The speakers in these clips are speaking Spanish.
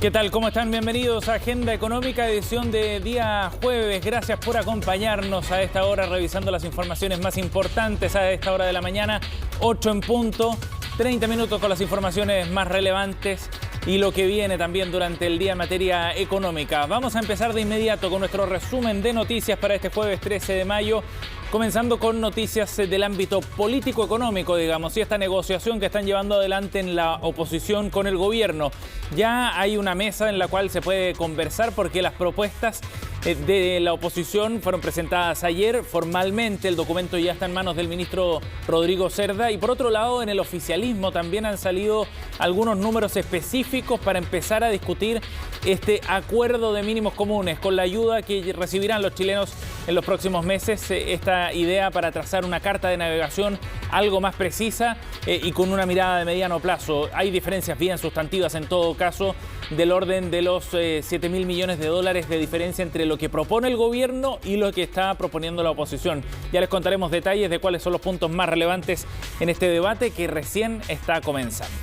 ¿Qué tal? ¿Cómo están? Bienvenidos a Agenda Económica, edición de día jueves. Gracias por acompañarnos a esta hora, revisando las informaciones más importantes a esta hora de la mañana, 8 en punto, 30 minutos con las informaciones más relevantes y lo que viene también durante el día en materia económica. Vamos a empezar de inmediato con nuestro resumen de noticias para este jueves 13 de mayo. Comenzando con noticias del ámbito político-económico, digamos, y esta negociación que están llevando adelante en la oposición con el gobierno. Ya hay una mesa en la cual se puede conversar porque las propuestas de la oposición fueron presentadas ayer. Formalmente el documento ya está en manos del ministro Rodrigo Cerda. Y por otro lado, en el oficialismo también han salido algunos números específicos para empezar a discutir este acuerdo de mínimos comunes con la ayuda que recibirán los chilenos en los próximos meses. Esta idea para trazar una carta de navegación algo más precisa y con una mirada de mediano plazo. Hay diferencias bien sustantivas en todo caso, del orden de los 7.000 millones de dólares de diferencia entre lo que propone el gobierno y lo que está proponiendo la oposición. Ya les contaremos detalles de cuáles son los puntos más relevantes en este debate que recién está comenzando.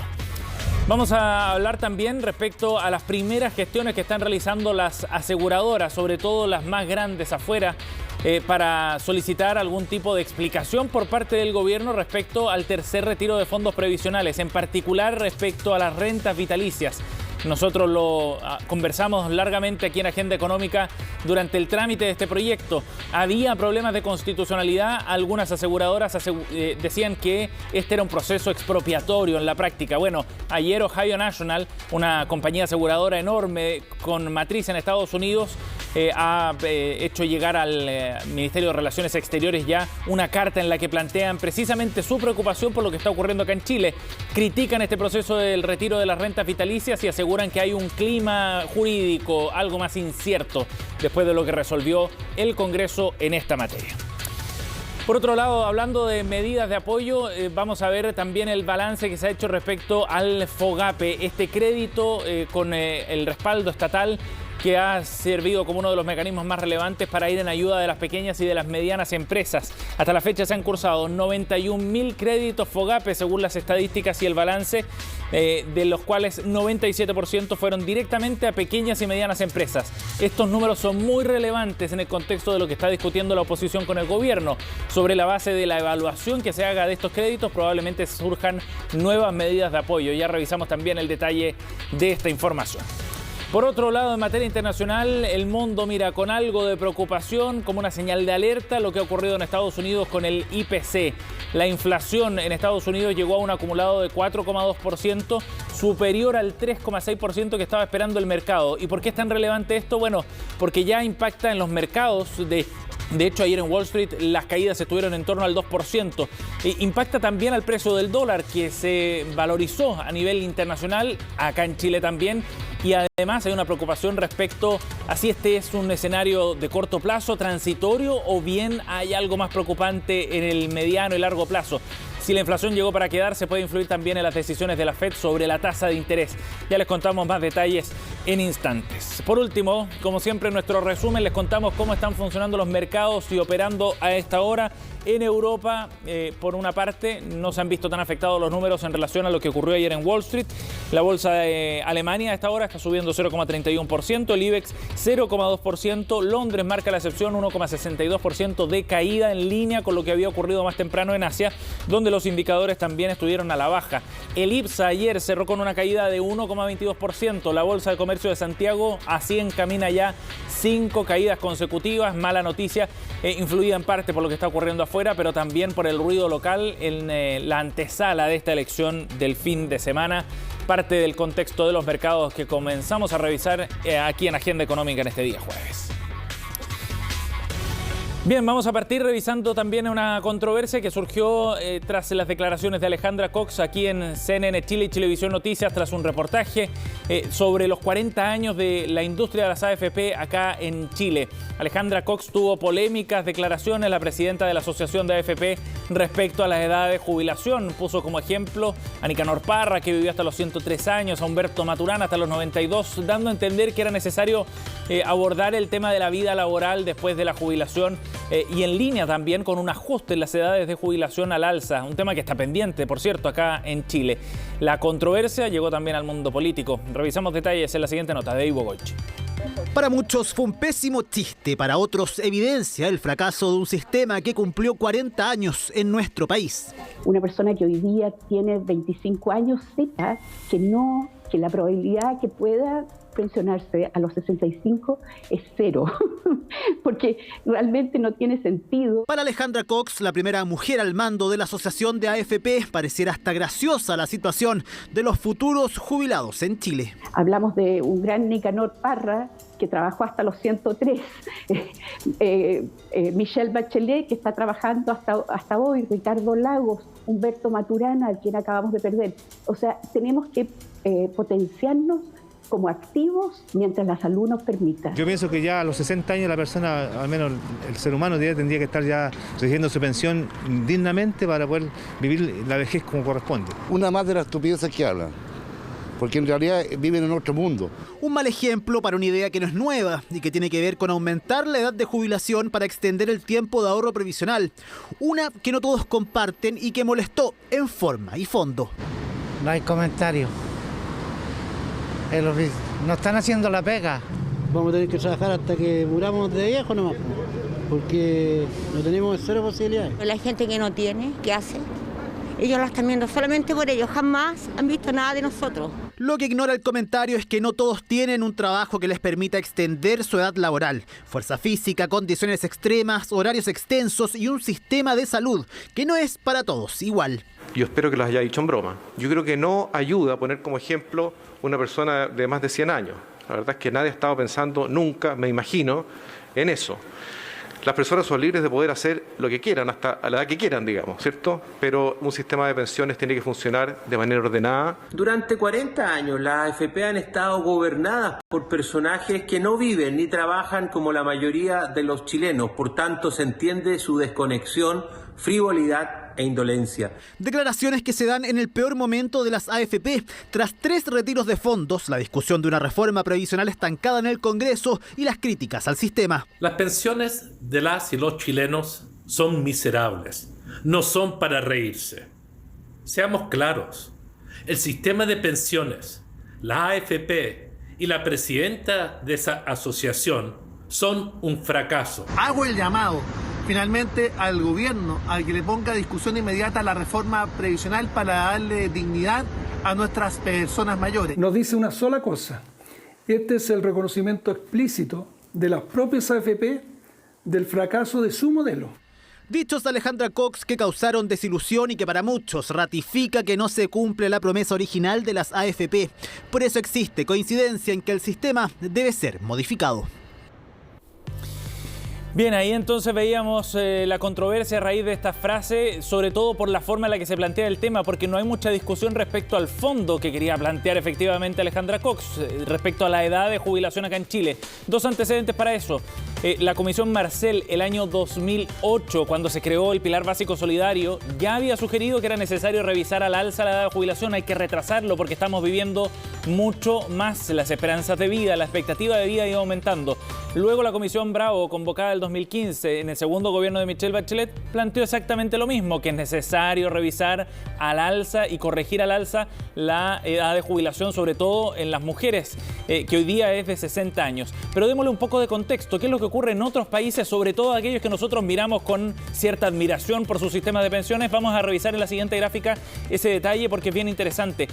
Vamos a hablar también respecto a las primeras gestiones que están realizando las aseguradoras, sobre todo las más grandes afuera, para solicitar algún tipo de explicación por parte del gobierno respecto al tercer retiro de fondos previsionales, en particular respecto a las rentas vitalicias. Nosotros lo conversamos largamente aquí en Agenda Económica durante el trámite de este proyecto. Había problemas de constitucionalidad. Algunas aseguradoras decían que este era un proceso expropiatorio en la práctica. Bueno, ayer Ohio National, una compañía aseguradora enorme con matriz en Estados Unidos, ha hecho llegar al Ministerio de Relaciones Exteriores ya una carta en la que plantean precisamente su preocupación por lo que está ocurriendo acá en Chile. Critican este proceso del retiro de las rentas vitalicias y aseguran que hay un clima jurídico algo más incierto después de lo que resolvió el Congreso en esta materia. Por otro lado, hablando de medidas de apoyo, vamos a ver también el balance que se ha hecho respecto al FOGAPE, este crédito con el respaldo estatal que ha servido como uno de los mecanismos más relevantes para ir en ayuda de las pequeñas y de las medianas empresas. Hasta la fecha se han cursado 91.000 créditos FOGAPE según las estadísticas y el balance, de los cuales 97% fueron directamente a pequeñas y medianas empresas. Estos números son muy relevantes en el contexto de lo que está discutiendo la oposición con el gobierno. Sobre la base de la evaluación que se haga de estos créditos, probablemente surjan nuevas medidas de apoyo. Ya revisamos también el detalle de esta información. Por otro lado, en materia internacional, el mundo mira con algo de preocupación, como una señal de alerta, lo que ha ocurrido en Estados Unidos con el IPC. La inflación en Estados Unidos llegó a un acumulado de 4,2%, superior al 3,6% que estaba esperando el mercado. ¿Y por qué es tan relevante esto? Bueno, porque ya impacta en los mercados. De hecho, ayer en Wall Street las caídas estuvieron en torno al 2%. Impacta también al precio del dólar, que se valorizó a nivel internacional, acá en Chile también. Y además hay una preocupación respecto a si este es un escenario de corto plazo, transitorio, o bien hay algo más preocupante en el mediano y largo plazo. Si la inflación llegó para quedarse, puede influir también en las decisiones de la FED sobre la tasa de interés. Ya les contamos más detalles en instantes. Por último, como siempre en nuestro resumen, les contamos cómo están funcionando los mercados y operando a esta hora. En Europa, por una parte, no se han visto tan afectados los números en relación a lo que ocurrió ayer en Wall Street. La bolsa de Alemania a esta hora está subiendo 0,31%, el IBEX 0,2%, Londres marca la excepción, 1,62% de caída, en línea con lo que había ocurrido más temprano en Asia, donde los indicadores también estuvieron a la baja. El IPSA ayer cerró con una caída de 1,22%. La Bolsa de Comercio de Santiago así encamina ya 5 caídas consecutivas. Mala noticia, influida en parte por lo que está ocurriendo afuera, pero también por el ruido local en la antesala de esta elección del fin de semana. Parte del contexto de los mercados que comenzamos a revisar aquí en Agenda Económica en este día jueves. Bien, vamos a partir revisando también una controversia que surgió tras las declaraciones de Alejandra Cox aquí en CNN Chile y Chilevisión Noticias, tras un reportaje sobre los 40 años de la industria de las AFP acá en Chile. Alejandra Cox tuvo polémicas declaraciones, la presidenta de la Asociación de AFP, respecto a la edad de jubilación. Puso como ejemplo a Nicanor Parra, que vivió hasta los 103 años, a Humberto Maturana hasta los 92, dando a entender que era necesario abordar el tema de la vida laboral después de la jubilación y en línea también con un ajuste en las edades de jubilación al alza, un tema que está pendiente, por cierto, acá en Chile. La controversia llegó también al mundo político. Revisamos detalles en la siguiente nota de Ivo Goich. Para muchos fue un pésimo chiste, para otros evidencia el fracaso de un sistema que cumplió 40 años en nuestro país. Una persona que hoy día tiene 25 años sepa que la probabilidad que pueda pensionarse a los 65 es cero, porque realmente no tiene sentido. Para Alejandra Cox, la primera mujer al mando de la asociación de AFP, pareciera hasta graciosa la situación de los futuros jubilados en Chile. Hablamos de un gran Nicanor Parra, que trabajó hasta los 103, Michelle Bachelet, que está trabajando hasta hoy, Ricardo Lagos, Humberto Maturana, al quien acabamos de perder. O sea, tenemos que potenciarnos como activos mientras la salud nos permita. Yo pienso que ya a los 60 años la persona, al menos el ser humano, tendría que estar ya recibiendo su pensión dignamente para poder vivir la vejez como corresponde. Una más de las estupideces que hablan, porque en realidad viven en otro mundo. Un mal ejemplo para una idea que no es nueva y que tiene que ver con aumentar la edad de jubilación para extender el tiempo de ahorro previsional. Una que no todos comparten y que molestó en forma y fondo. No hay comentario. No están haciendo la pega. Vamos a tener que trabajar hasta que muramos de viejo nomás, porque no tenemos cero posibilidades. La gente que no tiene, ¿qué hace? Ellos la están viendo solamente por ellos, jamás han visto nada de nosotros. Lo que ignora el comentario es que no todos tienen un trabajo que les permita extender su edad laboral. Fuerza física, condiciones extremas, horarios extensos y un sistema de salud que no es para todos igual. Yo espero que los haya dicho en broma. Yo creo que no ayuda a poner como ejemplo una persona de más de 100 años. La verdad es que nadie ha estado pensando nunca, me imagino, en eso. Las personas son libres de poder hacer lo que quieran, hasta a la edad que quieran, digamos, ¿cierto? Pero un sistema de pensiones tiene que funcionar de manera ordenada. Durante 40 años las AFP han estado gobernadas por personajes que no viven ni trabajan como la mayoría de los chilenos. Por tanto, se entiende su desconexión, frivolidad e indolencia. Declaraciones que se dan en el peor momento de las AFP. Tras 3 retiros de fondos, la discusión de una reforma previsional estancada en el Congreso y las críticas al sistema. Las pensiones de las y los chilenos son miserables, no son para reírse. Seamos claros, el sistema de pensiones, la AFP y la presidenta de esa asociación son un fracaso. Hago el llamado finalmente al gobierno a que le ponga a discusión inmediata la reforma previsional para darle dignidad a nuestras personas mayores. Nos dice una sola cosa: este es el reconocimiento explícito de las propias AFP del fracaso de su modelo. Dichos de Alejandra Cox que causaron desilusión y que para muchos ratifica que no se cumple la promesa original de las AFP. Por eso existe coincidencia en que el sistema debe ser modificado. Bien, ahí entonces veíamos la controversia a raíz de esta frase, sobre todo por la forma en la que se plantea el tema, porque no hay mucha discusión respecto al fondo que quería plantear efectivamente Alejandra Cox, respecto a la edad de jubilación acá en Chile. 2 antecedentes para eso. La Comisión Marcel, el año 2008, cuando se creó el Pilar Básico Solidario, ya había sugerido que era necesario revisar al alza la edad de jubilación. Hay que retrasarlo porque estamos viviendo mucho más. Las esperanzas de vida, la expectativa de vida ha ido aumentando. Luego la Comisión Bravo, convocada en 2015, en el segundo gobierno de Michelle Bachelet, planteó exactamente lo mismo, que es necesario revisar al alza y corregir al alza la edad de jubilación, sobre todo en las mujeres, que hoy día es de 60 años. Pero démosle un poco de contexto. ¿Qué es lo que ocurre en otros países, sobre todo aquellos que nosotros miramos con cierta admiración por su sistema de pensiones? Vamos a revisar en la siguiente gráfica ese detalle porque es bien interesante.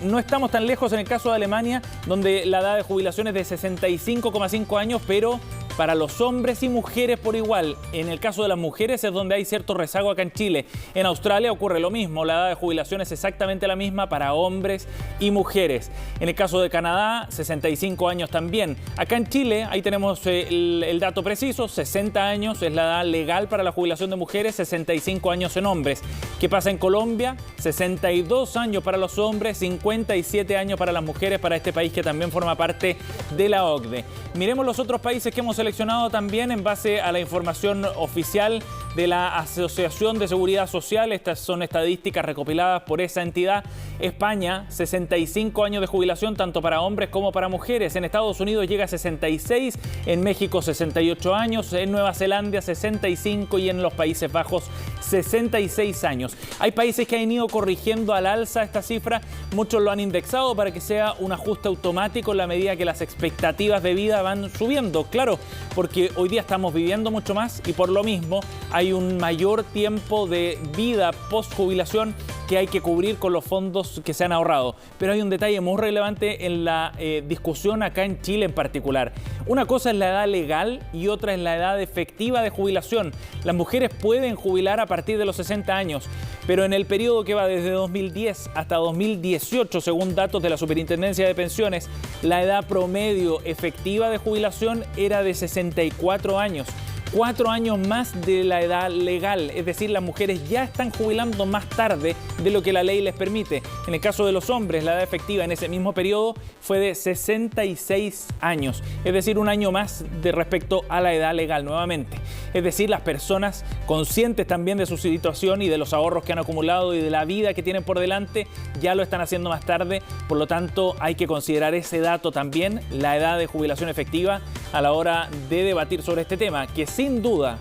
No estamos tan lejos en el caso de Alemania, donde la edad de jubilación es de 65,5 años, pero para los hombres y mujeres por igual. En el caso de las mujeres es donde hay cierto rezago acá en Chile. En Australia ocurre lo mismo, la edad de jubilación es exactamente la misma para hombres y mujeres. En el caso de Canadá, 65 años también. Acá en Chile, ahí tenemos el dato preciso, 60 años es la edad legal para la jubilación de mujeres, 65 años en hombres. ¿Qué pasa en Colombia? 62 años para los hombres, 57 años para las mujeres, para este país que también forma parte de la OCDE. Miremos los otros países que hemos seleccionado también en base a la información oficial de la Asociación de Seguridad Social. Estas son estadísticas recopiladas por esa entidad. España, 65 años de jubilación tanto para hombres como para mujeres. En Estados Unidos llega a 66, en México 68 años, en Nueva Zelanda 65 y en los Países Bajos 66 años. Hay países que han ido corrigiendo al alza esta cifra, muchos lo han indexado para que sea un ajuste automático en la medida que las expectativas de vida van subiendo. Claro, porque hoy día estamos viviendo mucho más y por lo mismo hay un mayor tiempo de vida post-jubilación que hay que cubrir con los fondos que se han ahorrado. Pero hay un detalle muy relevante en la discusión acá en Chile en particular. Una cosa es la edad legal y otra es la edad efectiva de jubilación. Las mujeres pueden jubilar a partir de los 60 años, pero en el periodo que va desde 2010 hasta 2018, según datos de la Superintendencia de Pensiones, la edad promedio efectiva de jubilación era de 64 años. 4 años más de la edad legal, es decir, las mujeres ya están jubilando más tarde de lo que la ley les permite. En el caso de los hombres, la edad efectiva en ese mismo periodo fue de 66 años, es decir, un año más de respecto a la edad legal nuevamente. Es decir, las personas conscientes también de su situación y de los ahorros que han acumulado y de la vida que tienen por delante, ya lo están haciendo más tarde. Por lo tanto, hay que considerar ese dato también, la edad de jubilación efectiva, a la hora de debatir sobre este tema, que sin duda,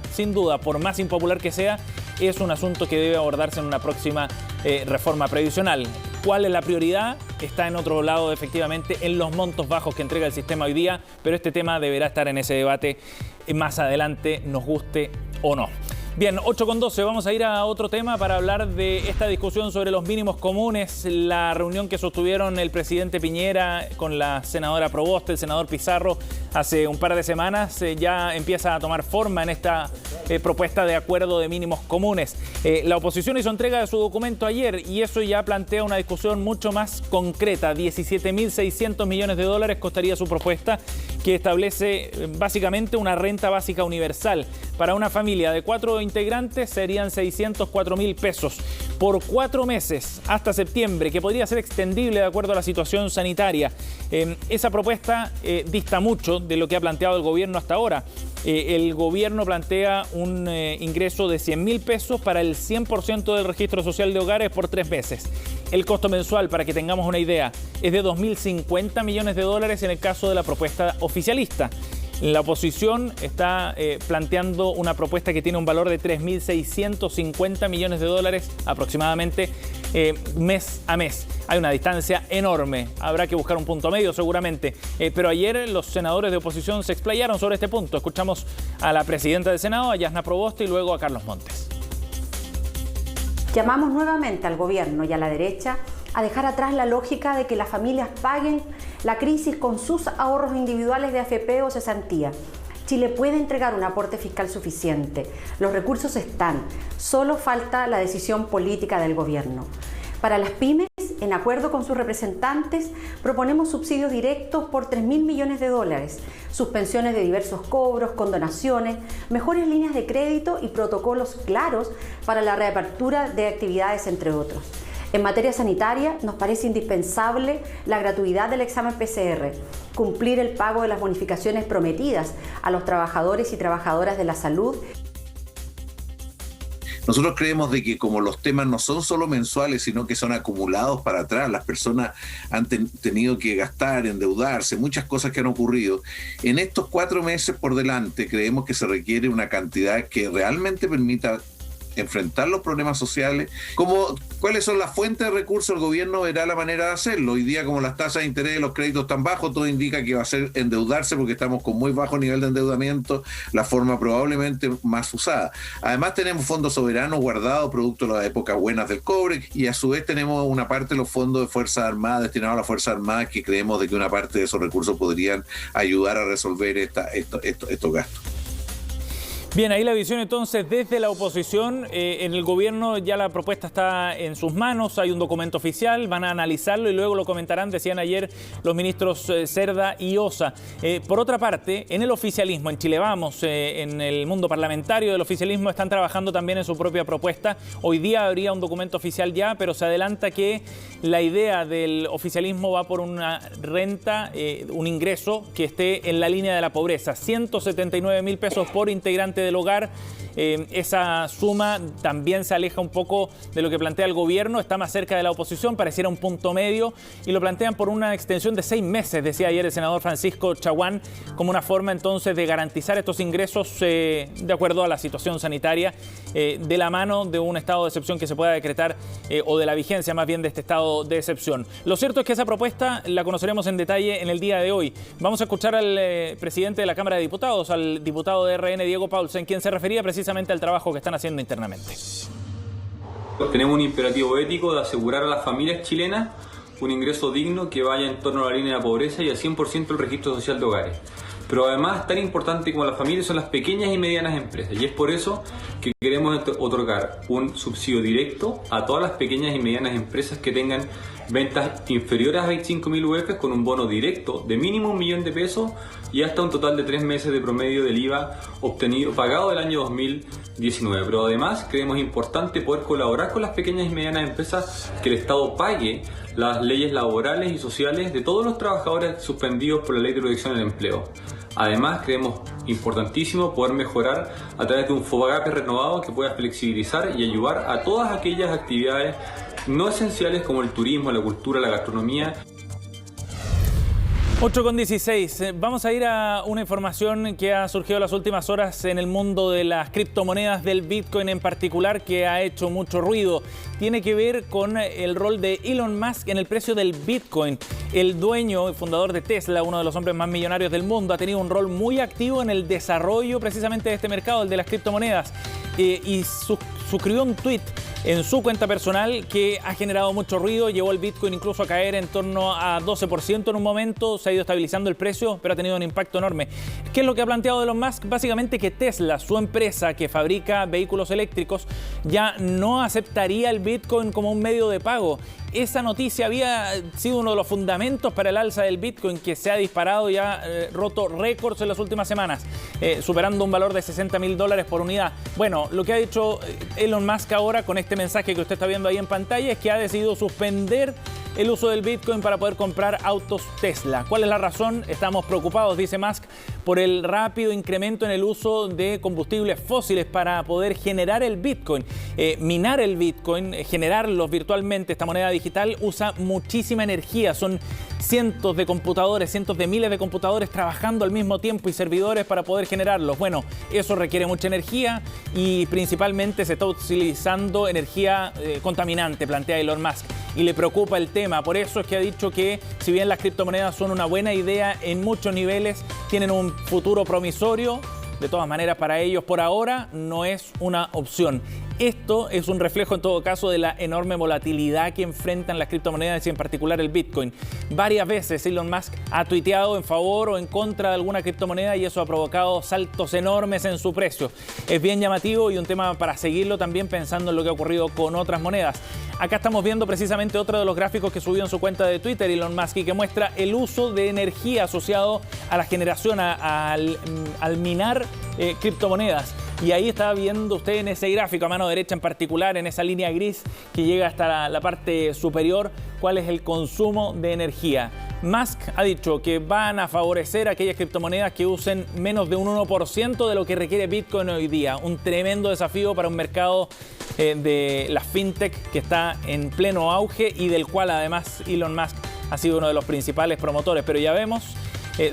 por más impopular que sea, es un asunto que debe abordarse en una próxima reforma previsional. ¿Cuál es la prioridad? Está en otro lado, efectivamente, en los montos bajos que entrega el sistema hoy día, pero este tema deberá estar en ese debate más adelante, nos guste o no. Bien, 8:12, vamos a ir a otro tema para hablar de esta discusión sobre los mínimos comunes, la reunión que sostuvieron el presidente Piñera con la senadora Proboste, el senador Pizarro, hace un par de semanas. Ya empieza a tomar forma en esta propuesta de acuerdo de mínimos comunes. La oposición hizo entrega de su documento ayer y eso ya plantea una discusión mucho más concreta. 17.600 millones de dólares costaría su propuesta, que establece básicamente una renta básica universal. Para una familia de 4 integrantes serían 604.000 pesos por 4 meses hasta septiembre, que podría ser extendible de acuerdo a la situación sanitaria. Esa propuesta dista mucho de lo que ha planteado el gobierno hasta ahora. El gobierno plantea un ingreso de 100.000 pesos para el 100% del registro social de hogares por 3 meses. El costo mensual, para que tengamos una idea, es de 2.050 millones de dólares en el caso de la propuesta oficialista. La oposición está planteando una propuesta que tiene un valor de 3.650 millones de dólares aproximadamente mes a mes. Hay una distancia enorme, habrá que buscar un punto medio seguramente, pero ayer los senadores de oposición se explayaron sobre este punto. Escuchamos a la presidenta del Senado, a Yasna Proboste, y luego a Carlos Montes. Llamamos nuevamente al gobierno y a la derecha a dejar atrás la lógica de que las familias paguen la crisis con sus ahorros individuales de AFP o cesantía. Chile puede entregar un aporte fiscal suficiente. Los recursos están, solo falta la decisión política del gobierno. Para las pymes, en acuerdo con sus representantes, proponemos subsidios directos por 3.000 millones de dólares, suspensiones de diversos cobros, condonaciones, mejores líneas de crédito y protocolos claros para la reapertura de actividades, entre otros. En materia sanitaria, nos parece indispensable la gratuidad del examen PCR, cumplir el pago de las bonificaciones prometidas a los trabajadores y trabajadoras de la salud. Nosotros creemos de que como los temas no son solo mensuales, sino que son acumulados para atrás, las personas han tenido que gastar, endeudarse, muchas cosas que han ocurrido. En estos 4 meses por delante creemos que se requiere una cantidad que realmente permita enfrentar los problemas sociales. ¿Cuáles son las fuentes de recursos? El gobierno verá la manera de hacerlo. Hoy día, como las tasas de interés de los créditos están bajos, todo indica que va a ser endeudarse porque estamos con muy bajo nivel de endeudamiento, la forma probablemente más usada. Además tenemos fondos soberanos guardados producto de las épocas buenas del cobre y a su vez tenemos una parte de los fondos de Fuerzas Armadas destinados a las Fuerzas Armadas que creemos de que una parte de esos recursos podrían ayudar a resolver estos gastos. Bien, ahí la visión entonces desde la oposición. En el gobierno ya la propuesta está en sus manos, hay un documento oficial, van a analizarlo y luego lo comentarán, decían ayer los ministros Cerda y Osa. Por otra parte, en el oficialismo, en Chile Vamos, en el mundo parlamentario del oficialismo están trabajando también en su propia propuesta. Hoy día habría un documento oficial ya, pero se adelanta que la idea del oficialismo va por una renta, un ingreso que esté en la línea de la pobreza, 179.000 pesos por integrante del hogar. Esa suma también se aleja un poco de lo que plantea el gobierno, está más cerca de la oposición, pareciera un punto medio, y lo plantean por una extensión de 6 meses, decía ayer el senador Francisco Chaguán, como una forma entonces de garantizar estos ingresos de acuerdo a la situación sanitaria, de la mano de un estado de excepción que se pueda decretar, o de la vigencia más bien de este estado de excepción. Lo cierto es que esa propuesta la conoceremos en detalle en el día de hoy. Vamos a escuchar al presidente de la Cámara de Diputados, al diputado de RN, Diego Paulsen, quien se refería precisamente al trabajo que están haciendo internamente. Tenemos un imperativo ético de asegurar a las familias chilenas un ingreso digno que vaya en torno a la línea de la pobreza y al 100% el registro social de hogares. Pero además, tan importante como las familias son las pequeñas y medianas empresas, y es por eso que queremos otorgar un subsidio directo a todas las pequeñas y medianas empresas que tengan ventas inferiores a 25.000 UF, con un bono directo de mínimo 1 millón de pesos y hasta un total de 3 meses de promedio del IVA pagado del año 2019. Pero además creemos importante poder colaborar con las pequeñas y medianas empresas, que el Estado pague las leyes laborales y sociales de todos los trabajadores suspendidos por la Ley de Protección del Empleo. Además, creemos importantísimo poder mejorar a través de un FOGAPE renovado que pueda flexibilizar y ayudar a todas aquellas actividades no esenciales como el turismo, la cultura, la gastronomía. 8:16. Vamos a ir a una información que ha surgido en las últimas horas en el mundo de las criptomonedas, del Bitcoin en particular, que ha hecho mucho ruido. Tiene que ver con el rol de Elon Musk en el precio del Bitcoin. El dueño y fundador de Tesla, uno de los hombres más millonarios del mundo, ha tenido un rol muy activo en el desarrollo precisamente de este mercado, el de las criptomonedas. Y suscribió un tweet en su cuenta personal que ha generado mucho ruido, llevó el Bitcoin incluso a caer en torno a 12% en un momento, se ha ido estabilizando el precio, pero ha tenido un impacto enorme. ¿Qué es lo que ha planteado Elon Musk? Básicamente que Tesla, su empresa que fabrica vehículos eléctricos, ya no aceptaría el Bitcoin como un medio de pago. Esa noticia había sido uno de los fundamentos para el alza del Bitcoin, que se ha disparado y ha roto récords en las últimas semanas, superando un valor de $60.000 por unidad. Bueno, lo que ha dicho Elon Musk ahora con este mensaje que usted está viendo ahí en pantalla es que ha decidido suspender el uso del Bitcoin para poder comprar autos Tesla. ¿Cuál es la razón? Estamos preocupados, dice Musk, por el rápido incremento en el uso de combustibles fósiles para poder generar el Bitcoin. Minar el Bitcoin, generarlos virtualmente, esta moneda digital, usa muchísima energía. Son cientos de computadores, cientos de miles de computadores trabajando al mismo tiempo y servidores para poder generarlos. Bueno, eso requiere mucha energía y principalmente se está utilizando energía contaminante, plantea Elon Musk, y le preocupa el tema. Por eso es que ha dicho que si bien las criptomonedas son una buena idea en muchos niveles, tienen un futuro promisorio, de todas maneras para ellos por ahora no es una opción. Esto es un reflejo en todo caso de la enorme volatilidad que enfrentan las criptomonedas y en particular el Bitcoin. Varias veces Elon Musk ha tuiteado en favor o en contra de alguna criptomoneda y eso ha provocado saltos enormes en su precio. Es bien llamativo y un tema para seguirlo también pensando en lo que ha ocurrido con otras monedas. Acá estamos viendo precisamente otro de los gráficos que subió en su cuenta de Twitter Elon Musk y que muestra el uso de energía asociado a la generación, al minar criptomonedas. Y ahí está viendo usted en ese gráfico, a mano derecha en particular, en esa línea gris que llega hasta la parte superior, cuál es el consumo de energía. Musk ha dicho que van a favorecer aquellas criptomonedas que usen menos de un 1% de lo que requiere Bitcoin hoy día. Un tremendo desafío para un mercado de la fintech que está en pleno auge y del cual además Elon Musk ha sido uno de los principales promotores. Pero ya vemos,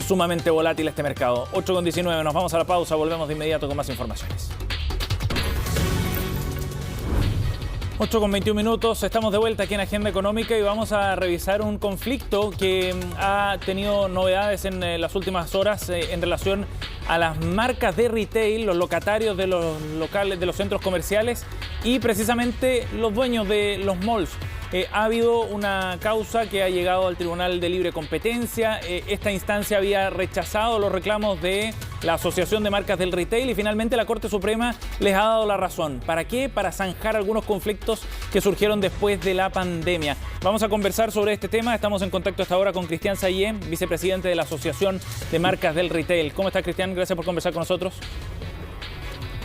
sumamente volátil este mercado. 8:19, nos vamos a la pausa, volvemos de inmediato con más informaciones. 8:21, estamos de vuelta aquí en Agenda Económica y vamos a revisar un conflicto que ha tenido novedades en las últimas horas en relación a las marcas de retail, los locatarios de los locales, de los centros comerciales y precisamente los dueños de los malls. Ha habido una causa que ha llegado al Tribunal de Libre Competencia. Esta instancia había rechazado los reclamos de la Asociación de Marcas del Retail y finalmente la Corte Suprema les ha dado la razón. ¿Para qué? Para zanjar algunos conflictos que surgieron después de la pandemia. Vamos a conversar sobre este tema. Estamos en contacto hasta ahora con Cristian Sayé, vicepresidente de la Asociación de Marcas del Retail. ¿Cómo está, Cristian? Gracias por conversar con nosotros.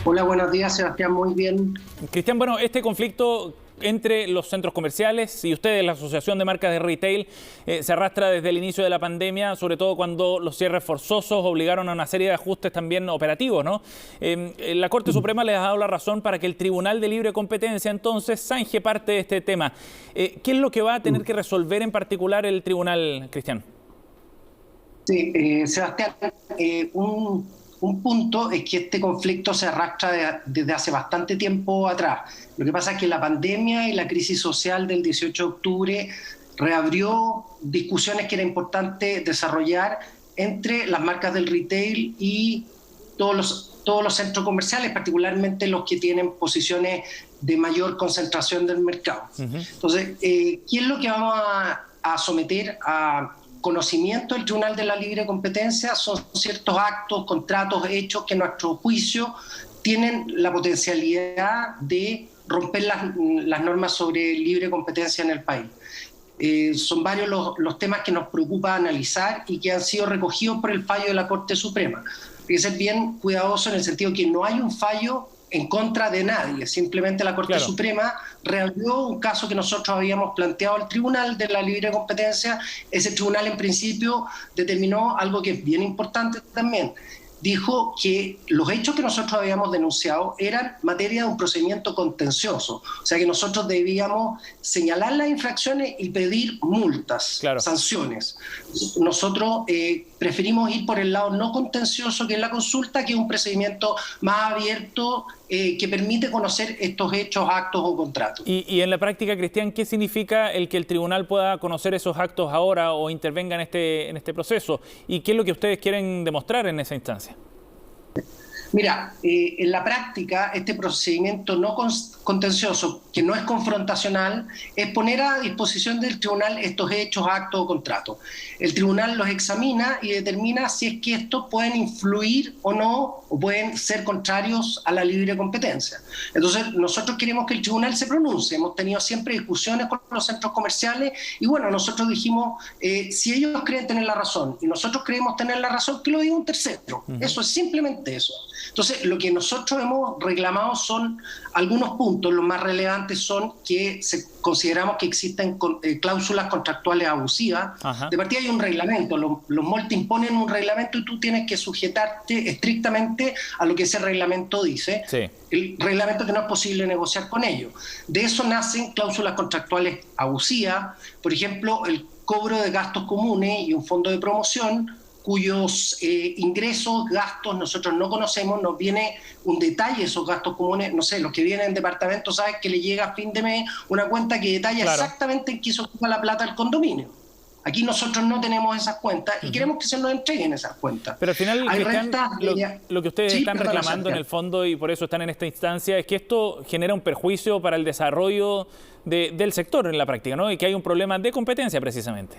Hola, buenos días, Sebastián. Muy bien. Cristian, bueno, este conflicto entre los centros comerciales y ustedes, la Asociación de Marcas de Retail, se arrastra desde el inicio de la pandemia, sobre todo cuando los cierres forzosos obligaron a una serie de ajustes también operativos, ¿no? La Corte Suprema les ha dado la razón para que el Tribunal de Libre Competencia entonces zanje parte de este tema. ¿Qué es lo que va a tener que resolver en particular el tribunal, Cristian? Sí, Sebastián, un punto es que este conflicto se arrastra desde hace bastante tiempo atrás. Lo que pasa es que la pandemia y la crisis social del 18 de octubre reabrió discusiones que era importante desarrollar entre las marcas del retail y todos los centros comerciales, particularmente los que tienen posiciones de mayor concentración del mercado. Entonces, ¿qué es lo que vamos a someter a conocimiento del Tribunal de la Libre Competencia? Son ciertos actos, contratos, hechos que, en nuestro juicio, tienen la potencialidad de romper las normas sobre libre competencia en el país. Son varios los temas que nos preocupa analizar y que han sido recogidos por el fallo de la Corte Suprema. Hay que ser bien cuidadoso en el sentido que no hay un fallo en contra de nadie, simplemente la Corte Suprema reabrió un caso que nosotros habíamos planteado al Tribunal de la Libre Competencia. Ese tribunal en principio determinó algo que es bien importante también. Dijo que los hechos que nosotros habíamos denunciado eran materia de un procedimiento contencioso, o sea que nosotros debíamos señalar las infracciones y pedir multas, sanciones. Nosotros preferimos ir por el lado no contencioso, que es la consulta, que es un procedimiento más abierto que permite conocer estos hechos, actos o contratos. Y en la práctica, Cristian, ¿qué significa el que el tribunal pueda conocer esos actos ahora o intervenga en este proceso? ¿Y qué es lo que ustedes quieren demostrar en esa instancia? Mira, en la práctica, este procedimiento no contencioso, que no es confrontacional, es poner a disposición del tribunal estos hechos, actos o contratos. El tribunal los examina y determina si es que estos pueden influir o no, o pueden ser contrarios a la libre competencia. Entonces, nosotros queremos que el tribunal se pronuncie. Hemos tenido siempre discusiones con los centros comerciales y, bueno, nosotros dijimos, si ellos creen tener la razón y nosotros creemos tener la razón, que lo diga un tercero. Eso es simplemente eso. Entonces, lo que nosotros hemos reclamado son algunos puntos. Los más relevantes son que consideramos que existen cláusulas contractuales abusivas. De partida hay un reglamento. Los MOL te imponen un reglamento y tú tienes que sujetarte estrictamente a lo que ese reglamento dice. El reglamento que no es posible negociar con ellos. De eso nacen cláusulas contractuales abusivas. Por ejemplo, el cobro de gastos comunes y un fondo de promoción cuyos ingresos, gastos, nosotros no conocemos, nos viene un detalle de esos gastos comunes, no sé, los que vienen en departamento saben que le llega a fin de mes una cuenta que detalla exactamente en qué se ocupa la plata del condominio. Aquí nosotros no tenemos esas cuentas y queremos que se nos entreguen esas cuentas. Pero al final, lo que ustedes están reclamando en el fondo, y por eso están en esta instancia, es que esto genera un perjuicio para el desarrollo del sector en la práctica, ¿no? Y que hay un problema de competencia precisamente.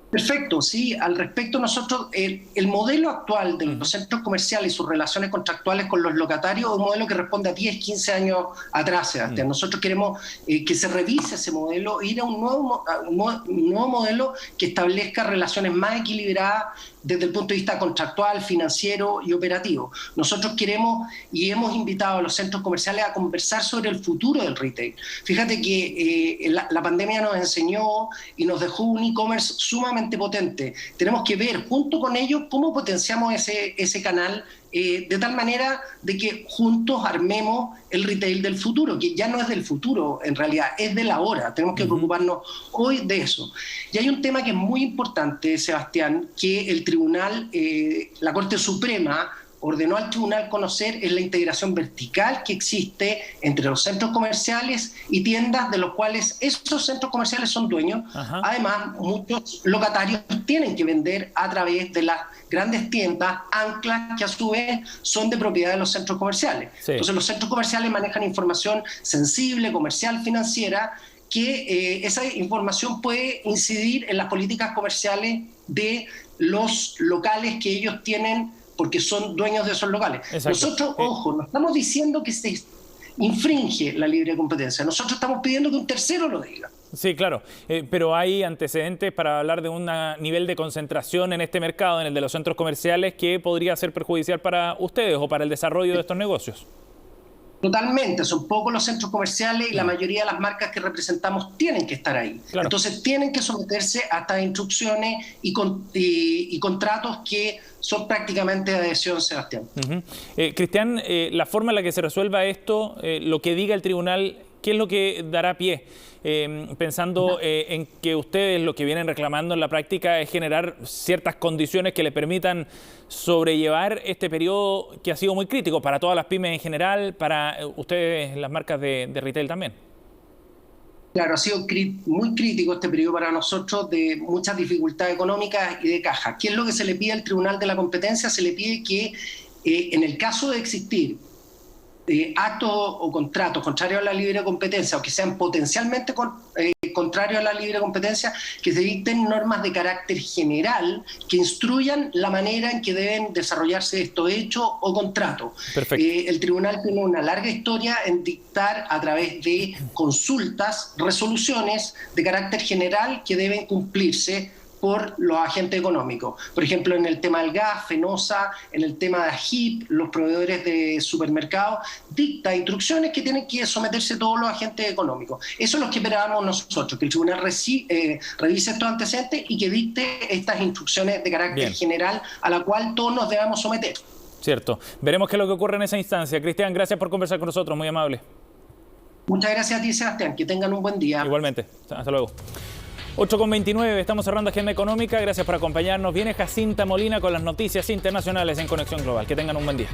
Perfecto, sí. Al respecto, nosotros, el modelo actual de los centros comerciales y sus relaciones contractuales con los locatarios es un modelo que responde a 10, 15 años atrás, Sebastián. Nosotros queremos que se revise ese modelo e ir a un nuevo modelo que establezca relaciones más equilibradas desde el punto de vista contractual, financiero y operativo. Nosotros queremos y hemos invitado a los centros comerciales a conversar sobre el futuro del retail. Fíjate que la pandemia nos enseñó y nos dejó un e-commerce sumamente potente. Tenemos que ver junto con ellos cómo potenciamos ese canal de tal manera de que juntos armemos el retail del futuro, que ya no es del futuro en realidad, es del ahora. Tenemos que preocuparnos hoy de eso. Y hay un tema que es muy importante, Sebastián, que el tribunal, la Corte Suprema, ordenó al tribunal conocer, es la integración vertical que existe entre los centros comerciales y tiendas de los cuales esos centros comerciales son dueños. Además, muchos locatarios tienen que vender a través de las grandes tiendas, anclas que a su vez son de propiedad de los centros comerciales. Entonces los centros comerciales manejan información sensible, comercial, financiera, que esa información puede incidir en las políticas comerciales de los locales que ellos tienen, porque son dueños de esos locales. Nosotros, ojo, no estamos diciendo que se infringe la libre competencia. Nosotros estamos pidiendo que un tercero lo diga. Sí, claro, pero hay antecedentes para hablar de un nivel de concentración en este mercado, en el de los centros comerciales, que podría ser perjudicial para ustedes o para el desarrollo de estos negocios. Totalmente, son pocos los centros comerciales y la mayoría de las marcas que representamos tienen que estar ahí. Claro. Entonces tienen que someterse a estas instrucciones y contratos que son prácticamente de adhesión, Sebastián. Cristian, la forma en la que se resuelva esto, lo que diga el tribunal, ¿qué es lo que dará pie? Pensando en que ustedes lo que vienen reclamando en la práctica es generar ciertas condiciones que le permitan sobrellevar este periodo que ha sido muy crítico para todas las pymes en general, para ustedes, las marcas de retail también. Claro, ha sido muy crítico este periodo para nosotros, de muchas dificultades económicas y de caja. ¿Qué es lo que se le pide al Tribunal de la Competencia? Se le pide que en el caso de existir actos o contratos contrarios a la libre competencia o que sean potencialmente contrarios a la libre competencia, que se dicten normas de carácter general que instruyan la manera en que deben desarrollarse estos hechos o contratos. El tribunal tiene una larga historia en dictar a través de consultas, resoluciones de carácter general que deben cumplirse por los agentes económicos. Por ejemplo, en el tema del gas, Fenosa, en el tema de AGIP, los proveedores de supermercados, dicta instrucciones que tienen que someterse todos los agentes económicos. Eso es lo que esperábamos nosotros, que el tribunal revise estos antecedentes y que dicte estas instrucciones de carácter general a la cual todos nos debamos someter. Cierto. Veremos qué es lo que ocurre en esa instancia. Cristian, gracias por conversar con nosotros, muy amable. Muchas gracias a ti, Sebastián. Que tengan un buen día. Igualmente. Hasta luego. 8:29, estamos cerrando Agenda Económica. Gracias por acompañarnos. Viene Jacinta Molina con las noticias internacionales en Conexión Global. Que tengan un buen día.